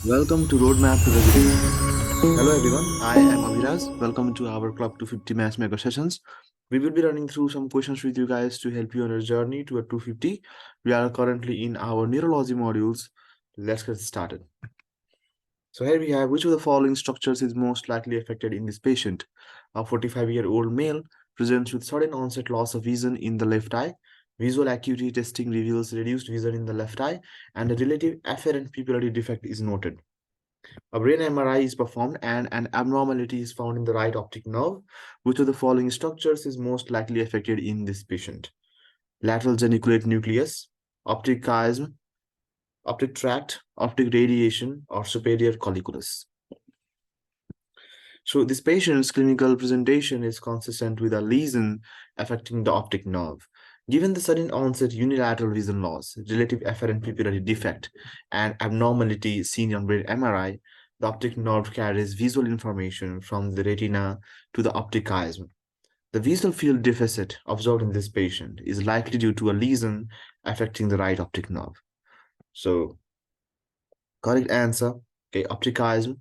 Welcome to Roadmap to Resilience. Hello everyone, I am Abhiraz. Welcome to our Club 250 Maths Mega Sessions. We will be running through some questions with you guys to help you on your journey to a 250. We are currently in our neurology modules. Let's get started. So here we have which of the following structures is most likely affected in this patient? A 45-year-old male presents with sudden onset loss of vision in the left eye. Visual acuity testing reveals reduced vision in the left eye, and a relative afferent pupillary defect is noted. A brain MRI is performed and an abnormality is found in the right optic nerve. Which of the following structures is most likely affected in this patient? Lateral geniculate nucleus, optic chiasm, optic tract, optic radiation, or superior colliculus. So this patient's clinical presentation is consistent with a lesion affecting the optic nerve. Given the sudden onset unilateral vision loss, relative afferent pupillary defect, and abnormality seen on brain MRI, the optic nerve carries visual information from the retina to the optic chiasm. The visual field deficit observed in this patient is likely due to a lesion affecting the right optic nerve. So, correct answer, okay, optic chiasm.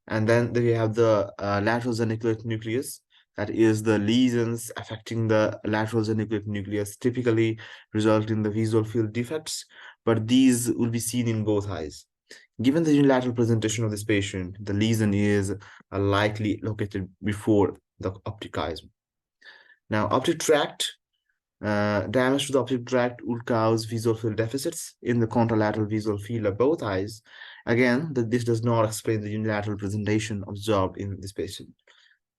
And then we have the lateral geniculate nucleus. That is the lesions affecting the lateral geniculate nucleus typically result in the visual field defects, but these will be seen in both eyes. Given the unilateral presentation of this patient, the lesion is likely located before the optic chiasm. Now, optic tract, damage to the optic tract would cause visual field deficits in the contralateral visual field of both eyes. Again, this does not explain the unilateral presentation observed in this patient.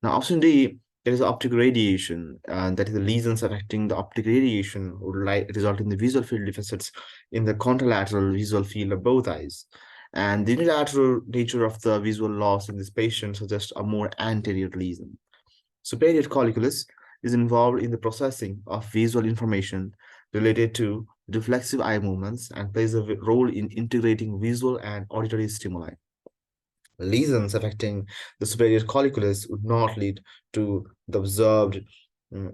Now, option D, there is optic radiation, that is the lesions affecting the optic radiation would result in the visual field deficits in the contralateral visual field of both eyes. And the unilateral nature of the visual loss in this patient suggests a more anterior lesion. Superior colliculus is involved in the processing of visual information related to reflexive eye movements and plays a role in integrating visual and auditory stimuli. Lesions affecting the superior colliculus would not lead to the observed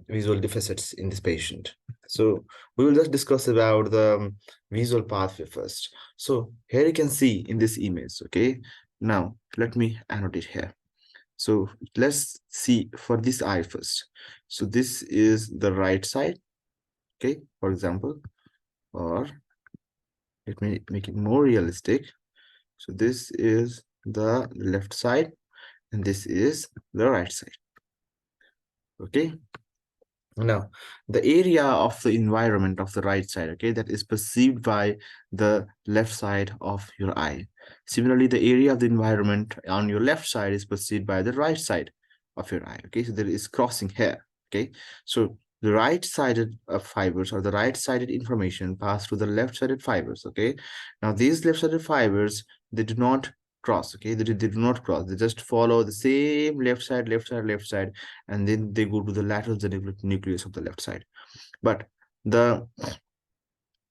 visual deficits in this patient. So we will just discuss about the visual pathway first. So here you can see in this image, okay? Now, let me annotate here. So let's see for this eye first. So this is the right side, okay, for example, or let me make it more realistic. So this is the left side and this is the right side, okay. Now, the area of the environment of the right side, okay, that is perceived by the left side of your eye. Similarly, the area of the environment on your left side is perceived by the right side of your eye, okay. So there is crossing here, okay. So the right-sided fibers or the right-sided information pass through the left-sided fibers, okay. Now, these left-sided fibers, they do not cross, okay. They do not cross. They just follow the same left side, left side, left side, and then they go to the lateral geniculate nucleus of the left side. But the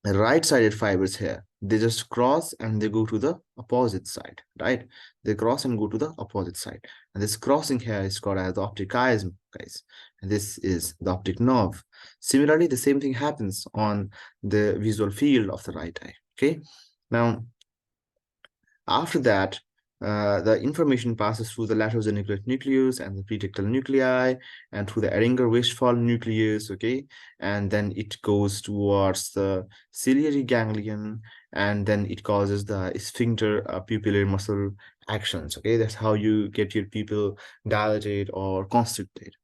right-sided fibers here, they just cross and they go to the opposite side, right? They cross and go to the opposite side. And this crossing here is called as the optic chiasm, guys. And this is the optic nerve. Similarly, the same thing happens on the visual field of the right eye, okay? Now, after that, the information passes through the lateral geniculate nucleus and the pretectal nuclei and through the Ehringer-Westphal nucleus, okay? And then it goes towards the ciliary ganglion and then it causes the sphincter pupillary muscle actions, okay? That's how you get your pupil dilated or constricted,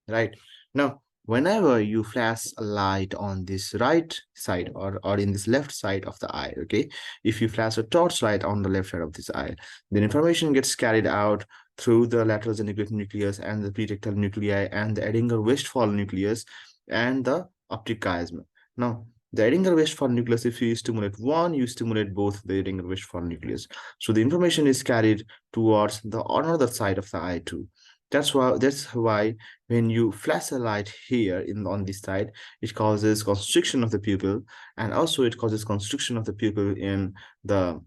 right? Now, whenever you flash a light on this right side or in this left side of the eye, okay, if you flash a torchlight on the left side of this eye, then information gets carried out through the lateral geniculate nucleus and the pretectal nuclei and the Ehringer-Westphal nucleus and the optic chiasm. Now, the Ehringer-Westphal nucleus, if you stimulate one, you stimulate both the Ehringer-Westphal nucleus. So the information is carried towards the another side of the eye too. That's why when you flash a light here on this side, it causes constriction of the pupil, and also it causes constriction of the pupil in the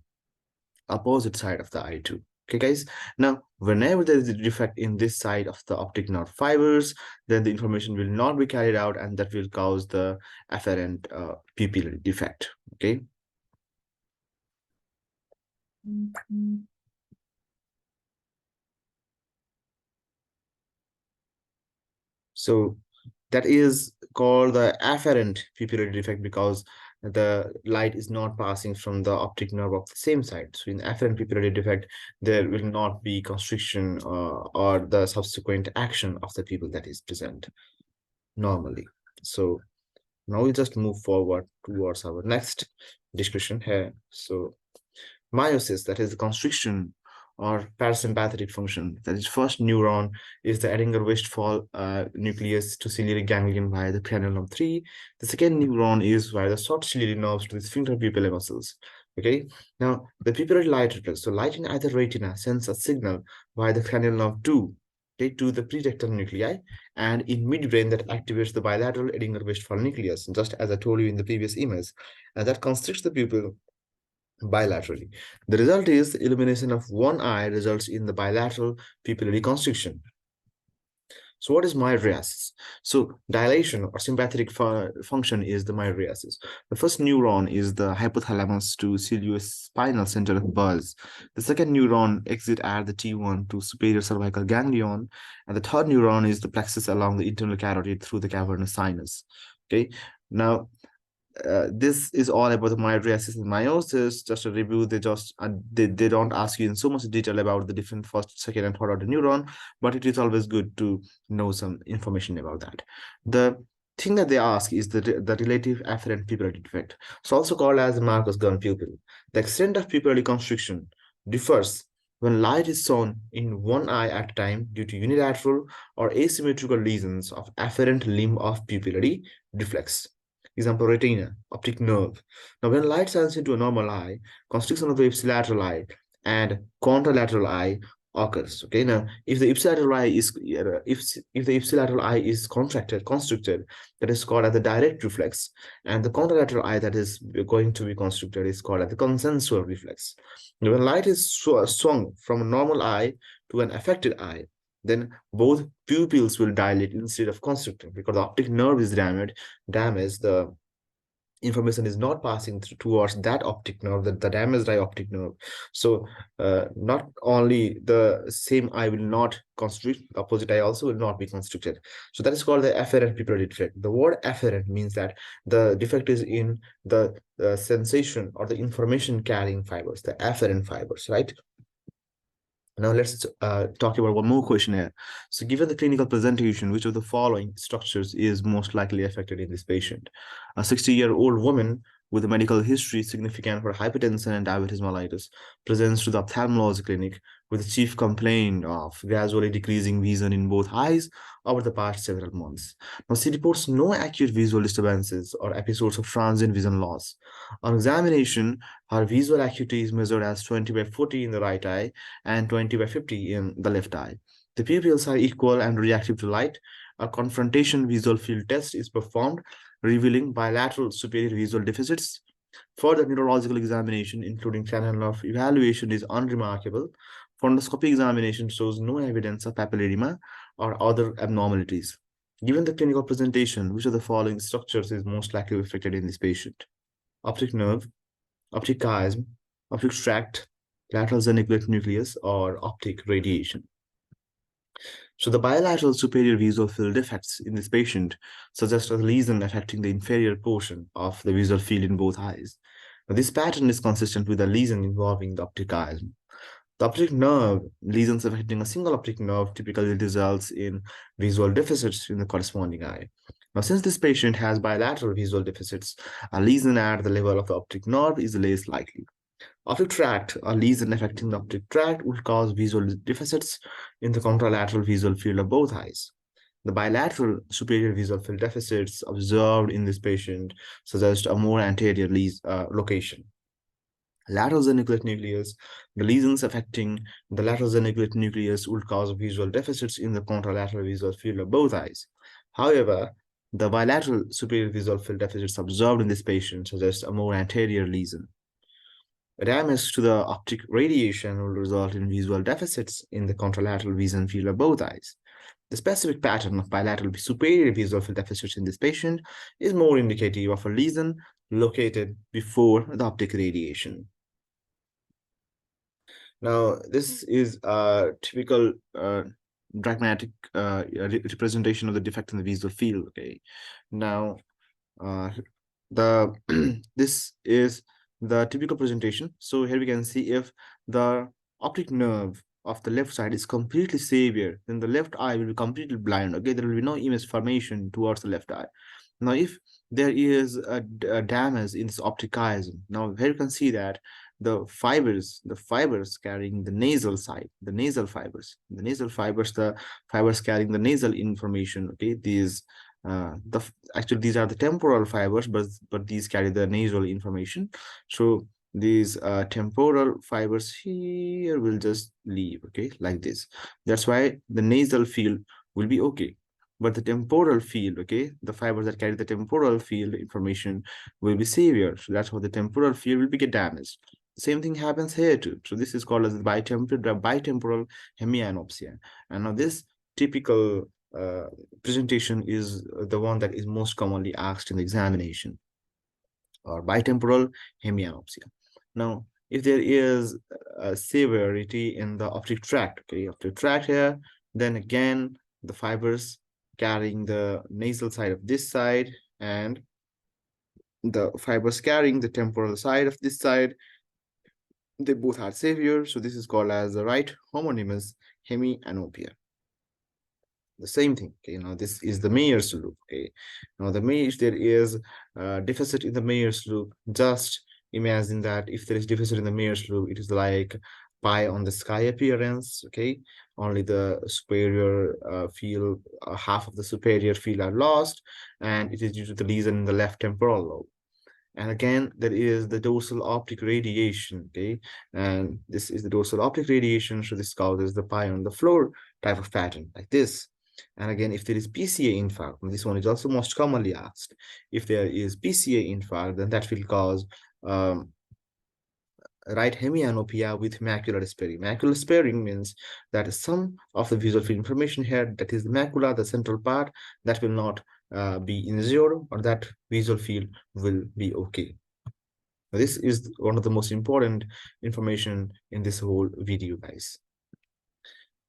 opposite side of the eye too. Okay, guys. Now, whenever there is a defect in this side of the optic nerve fibers, then the information will not be carried out, and that will cause the afferent pupillary defect. Okay. So that is called the afferent pupillary defect because the light is not passing from the optic nerve of the same side. So in afferent pupillary defect, there will not be constriction or the subsequent action of the pupil that is present normally. So now we just move forward towards our next discussion here. So meiosis, that is the constriction or parasympathetic function. That is, first neuron is the Edinger-Westphal nucleus to ciliary ganglion via the cranial nerve 3. The second neuron is via the short ciliary nerves to the sphincter pupillae muscles. Okay, now the pupillary light reflex. So light in either retina sends a signal via the cranial nerve 2, okay, to the prerectal nuclei, and in midbrain that activates the bilateral Edinger-Westphal nucleus, just as I told you in the previous image, and that constricts the pupil bilaterally. The result is illumination of one eye results in the bilateral pupillary constriction. So what is mydriasis? So dilation or sympathetic function is the mydriasis. The first neuron is the hypothalamus to ciliospinal center of buzz. The second neuron exit at the T1 to superior cervical ganglion. And the third neuron is the plexus along the internal carotid through the cavernous sinus. Okay. Now, this is all about the mydriasis and meiosis. Just a review, they don't ask you in so much detail about the different first, second, and third order neuron, but it is always good to know some information about that. The thing that they ask is the relative afferent pupillary defect. It's also called as the Marcus-Gunn pupil. The extent of pupillary constriction differs when light is shown in one eye at a time due to unilateral or asymmetrical lesions of afferent limb of pupillary reflex. Example, retina, optic nerve. Now, when light shines into a normal eye, constriction of the ipsilateral eye and contralateral eye occurs. Okay, now if the ipsilateral eye is if the ipsilateral eye is constricted, that is called as the direct reflex, and the contralateral eye that is going to be constricted is called as the consensual reflex. Now, when light is swung from a normal eye to an affected eye, then both pupils will dilate instead of constricting because the optic nerve is damaged. The information is not passing towards that optic nerve, the damaged eye optic nerve. So not only the same eye will not constrict, the opposite eye also will not be constricted. So that is called the afferent pupillary defect. The word afferent means that the defect is in the sensation or the information carrying fibers, the afferent fibers, right? Now let's talk about one more question here. So given the clinical presentation, which of the following structures is most likely affected in this patient? A 60-year-old woman with a medical history significant for hypertension and diabetes mellitus presents to the ophthalmology clinic with the chief complaint of gradually decreasing vision in both eyes over the past several months. Now, she reports no acute visual disturbances or episodes of transient vision loss. On examination, her visual acuity is measured as 20/40 in the right eye and 20/50 in the left eye. The pupils are equal and reactive to light. A confrontation visual field test is performed, revealing bilateral superior visual deficits. Further neurological examination, including cranial nerve evaluation, is unremarkable. Fundoscopy examination shows no evidence of papilledema or other abnormalities. Given the clinical presentation, which of the following structures is most likely affected in this patient? Optic nerve, optic chiasm, optic tract, lateral geniculate nucleus, or optic radiation. So the bilateral superior visual field defects in this patient suggest a lesion affecting the inferior portion of the visual field in both eyes. Now, this pattern is consistent with a lesion involving the optic chiasm. The optic nerve lesions affecting a single optic nerve typically results in visual deficits in the corresponding eye. Now, since this patient has bilateral visual deficits, a lesion at the level of the optic nerve is less likely. Optic tract, a lesion affecting the optic tract, will cause visual deficits in the contralateral visual field of both eyes. The bilateral superior visual field deficits observed in this patient suggest a more anterior location. Lateral geniculate nucleus, the lesions affecting the lateral geniculate nucleus will cause visual deficits in the contralateral visual field of both eyes. However, the bilateral superior visual field deficits observed in this patient suggest a more anterior lesion. Damage to the optic radiation will result in visual deficits in the contralateral vision field of both eyes. The specific pattern of bilateral superior visual field deficits in this patient is more indicative of a lesion located before the optic radiation. Now, this is a typical diagrammatic representation of the defect in the visual field. Okay. Now, the this is the typical presentation. So here we can see if the optic nerve of the left side is completely severe, then the left eye will be completely blind. Okay, there will be no image formation towards the left eye. Now, if there is a damage in this optic chiasm, now here you can see that the fibers carrying the nasal side, the fibers carrying the nasal information. Okay, these actually these are the temporal fibers, but these carry the nasal information. So these temporal fibers here will just leave, okay, like this. That's why the nasal field will be okay, but the temporal field, okay, the fibers that carry the temporal field information will be severe. So that's how the temporal field will be get damaged. Same thing happens here too. So this is called as the bitemporal hemianopia. And now this typical presentation is the one that is most commonly asked in the examination, or bitemporal hemianopia. Now, if there is a severity in the optic tract, okay, optic tract here, then again, the fibers carrying the nasal side of this side and the fibers carrying the temporal side of this side, they both are severe. So this is called as the right homonymous hemianopia. The same thing, okay. Now this is the Mayer's loop, okay. Now the Mayer's, there is a deficit in the Mayer's loop. Just imagine that if there is deficit in the Mayer's loop, it is like pie on the sky appearance, okay. Only the superior field, half of the superior field are lost, and it is due to the lesion in the left temporal lobe. And again, there is the dorsal optic radiation, okay? And this is the dorsal optic radiation, so this causes the pie on the floor type of pattern, like this. And again, if there is PCA infarct, and this one is also most commonly asked, if there is PCA infarct, then that will cause right hemianopia with macular sparing. Macular sparing means that some of the visual field information here, that is the macula, the central part, that will not be injured, or that visual field will be okay. This is one of the most important information in this whole video, guys.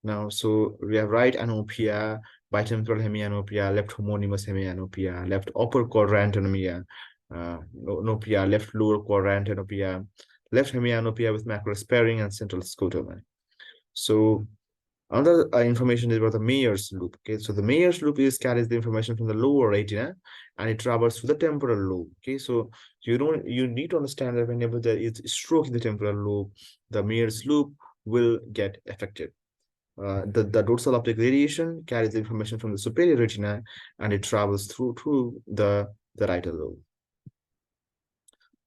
Now, so we have right anopia, bitemporal hemianopia, left homonymous hemianopia, left upper quadrant anopia, left lower quadrant anopia, left hemianopia with macular sparing and central scotoma. So another information is about the Mayer's loop. Okay, so the Mayer's loop carries the information from the lower retina and it travels to the temporal lobe. Okay, so you need to understand that whenever there is stroke in the temporal lobe, the Mayer's loop will get affected. The dorsal optic radiation carries the information from the superior retina and it travels through the right lobe.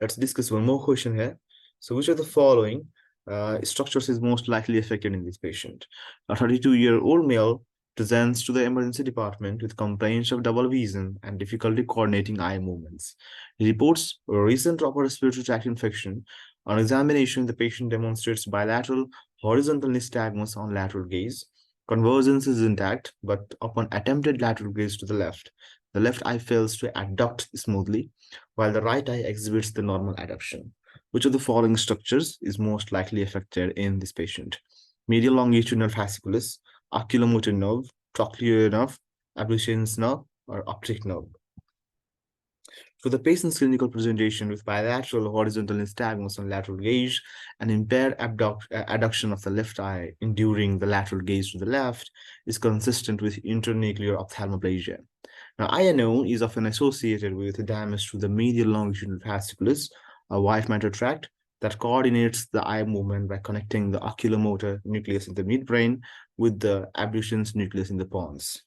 Let's discuss one more question here. So which of the following structures is most likely affected in this patient? A 32-year-old male presents to the emergency department with complaints of double vision and difficulty coordinating eye movements. He reports a recent upper respiratory tract infection. On examination, the patient demonstrates bilateral horizontal nystagmus on lateral gaze. Convergence is intact, but upon attempted lateral gaze to the left eye fails to adduct smoothly, while the right eye exhibits the normal adduction. Which of the following structures is most likely affected in this patient? Medial longitudinal fasciculus, oculomotor nerve, trochlear nerve, abducens nerve, or optic nerve? For the patient's clinical presentation with bilateral horizontal nystagmus on lateral gaze and impaired adduction of the left eye enduring the lateral gaze to the left is consistent with internuclear ophthalmoplegia. Now, INO is often associated with damage to the medial longitudinal fasciculus, a white matter tract that coordinates the eye movement by connecting the oculomotor nucleus in the midbrain with the abducens nucleus in the pons.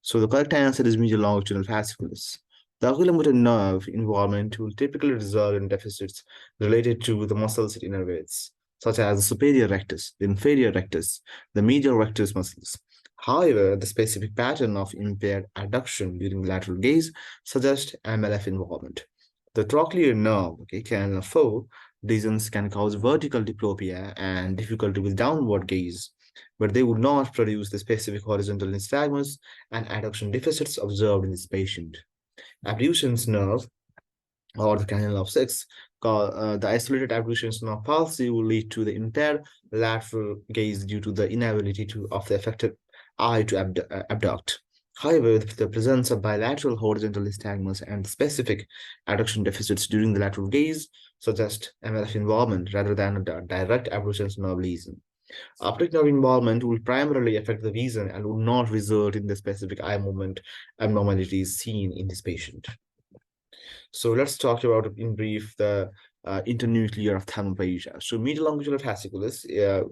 So the correct answer is medial longitudinal fasciculus. The oculomotor nerve involvement will typically result in deficits related to the muscles it innervates, such as the superior rectus, the inferior rectus, the medial rectus muscles. However, the specific pattern of impaired adduction during lateral gaze suggests MLF involvement. The trochlear nerve, okay, can fall. Lesions can cause vertical diplopia and difficulty with downward gaze, but they would not produce the specific horizontal nystagmus and adduction deficits observed in this patient. Abducens nerve or the canal of six. The isolated aggregation of palsy will lead to the impaired lateral gaze due to the inability of the affected eye to abduct. However, the presence of bilateral horizontal nystagmus and specific adduction deficits during the lateral gaze suggest MLF involvement rather than a direct aberrations nerve lesion. Optic nerve involvement will primarily affect the vision and would not result in the specific eye movement abnormalities seen in this patient. So let's talk about in brief the internuclear ophthalmoplegia. So medial longitudinal fasciculus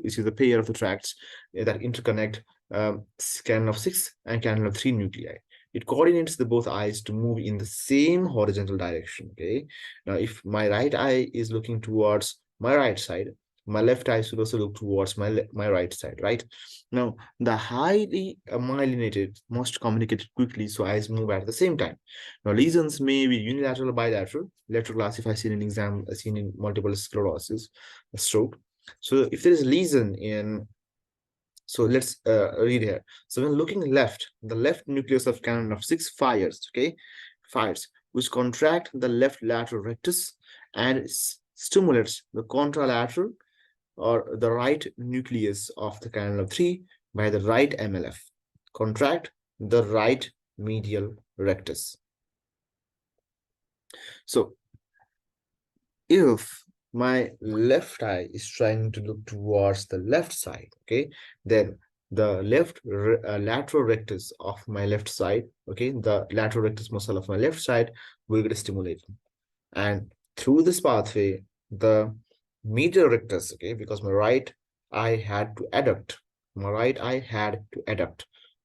is the pair of the tracts that interconnect canal of 6 and canal of 3 nuclei. It coordinates the both eyes to move in the same horizontal direction. Okay. Now, if my right eye is looking towards my right side, my left eye should also look towards my right side, right? Now, the highly myelinated must communicate quickly so eyes move at the same time. Now, lesions may be unilateral or bilateral. Lateral classified seen in multiple sclerosis, stroke. So if there is lesion in, so let's read here. So when looking left, the left nucleus of canal of 6 fires, okay, fires, which contract the left lateral rectus and stimulates the contralateral or the right nucleus of the canal of 3 by the right MLF. Contract the right medial rectus. So if my left eye is trying to look towards the left side, okay, then the lateral rectus of my left side, okay, the lateral rectus muscle of my left side will get stimulated. And through this pathway, the medial rectus, okay, because my right eye had to adduct,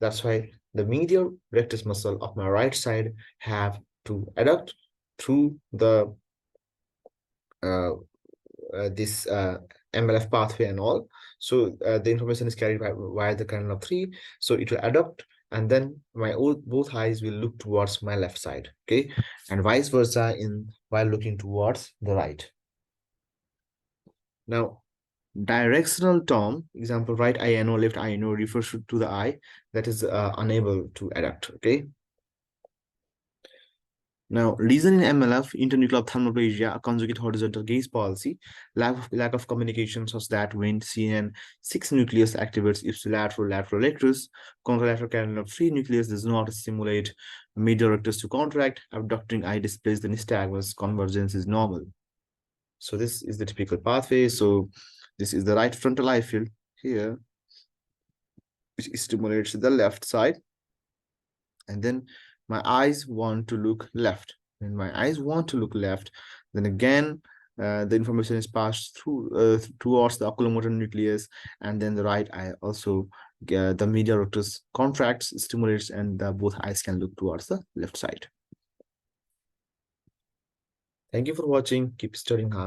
That's why the medial rectus muscle of my right side have to adduct through the this MLF pathway and all. So the information is carried via the canal of 3. So it will adduct, and then my both eyes will look towards my left side, okay, and vice versa in while looking towards the right. Now, directional term, example, right eye no, left eye no, refers to the eye that is unable to adduct, okay. Now, lesion in MLF, internuclear ophthalmoplegia, a conjugate horizontal gaze palsy, lack of communication such that when CN6 nucleus activates ipsilateral lateral rectus, contralateral canal of 3 nucleus does not stimulate medial rectus to contract, abducting eye displays the nystagmus, convergence is normal. So this is the typical pathway. So this is the right frontal eye field here, which stimulates the left side, and then my eyes want to look left. When my eyes want to look left, then again, the information is passed through towards the oculomotor nucleus, and then the right eye also, the medial rectus contracts, stimulates, and both eyes can look towards the left side. Thank you for watching. Keep studying hard.